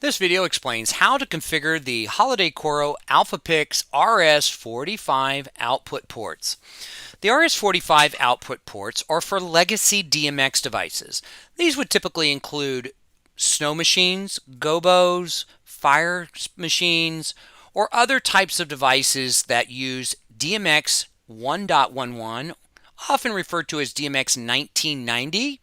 This video explains how to configure the HolidayCoro AlphaPix RS485 output ports. The RS485 output ports are for legacy DMX devices. These would typically include snow machines, gobos, fire machines, or other types of devices that use DMX 1.11, often referred to as DMX 1990.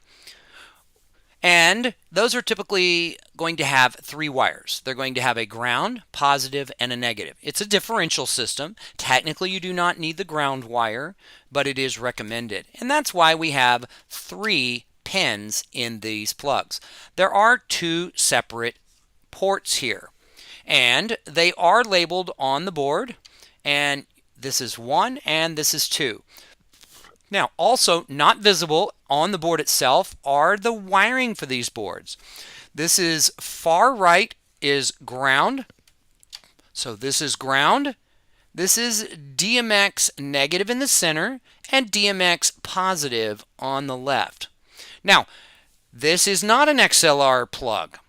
And those are typically going to have three wires. They're going to have a ground, positive, and a negative. It's a differential system. Technically, you do not need the ground wire, but it is recommended. And that's why we have three pins in these plugs. There are two separate ports here, and they are labeled on the board. And this is 1 and this is 2. Now, also not visible on the board itself are the wiring for these boards. This is far right is ground. So this is ground. This is DMX negative in the center and DMX positive on the left. Now, this is not an XLR plug.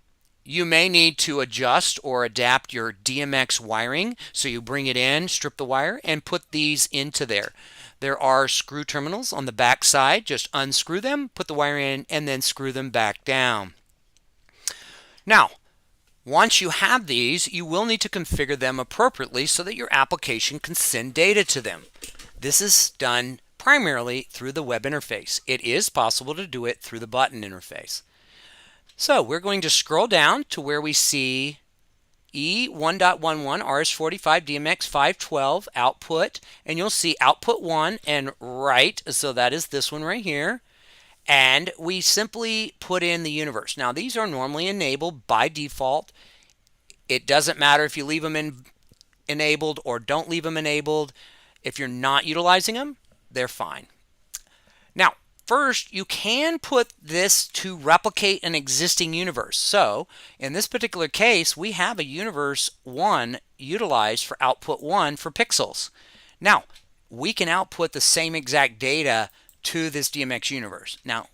You may need to adjust or adapt your DMX wiring. So you bring it in, strip the wire, and put these into there. There are screw terminals on the back side. Just unscrew them, put the wire in, and then screw them back down. Now, once you have these, you will need to configure them appropriately so that your application can send data to them. This is done primarily through the web interface. It is possible to do it through the button interface. So we're going to scroll down to where we see E1.11 RS485 DMX 512 output, and you'll see output 1 and right, so that is this one right here, and we simply put in the universe. Now these are normally enabled by default. It doesn't matter if you leave them enabled or don't leave them enabled. If you're not utilizing them, they're fine. Now first, you can put this to replicate an existing universe. So, in this particular case, we have a universe 1 utilized for output 1 for pixels. Now, we can output the same exact data to this DMX universe. Now,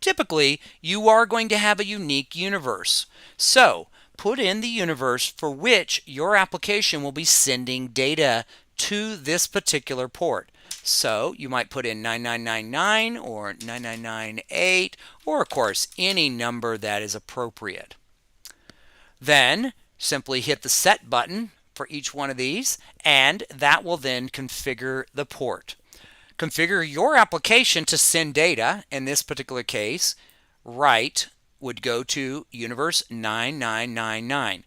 typically, you are going to have a unique universe. So, put in the universe for which your application will be sending data to this particular port. So you might put in 9999 or 9998, or of course any number that is appropriate. Then simply hit the set button for each one of these, and that will then configure the port. Configure your application to send data. In this particular case, right would go to universe 9999.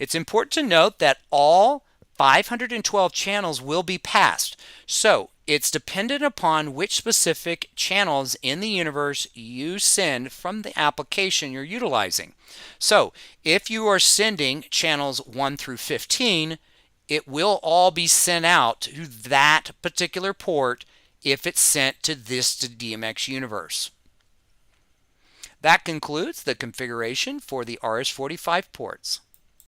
It's important to note that all 512 channels will be passed. So it's dependent upon which specific channels in the universe you send from the application you're utilizing. So if you are sending channels 1 through 15, it will all be sent out to that particular port if it's sent to this DMX universe. That concludes the configuration for the RS485 ports.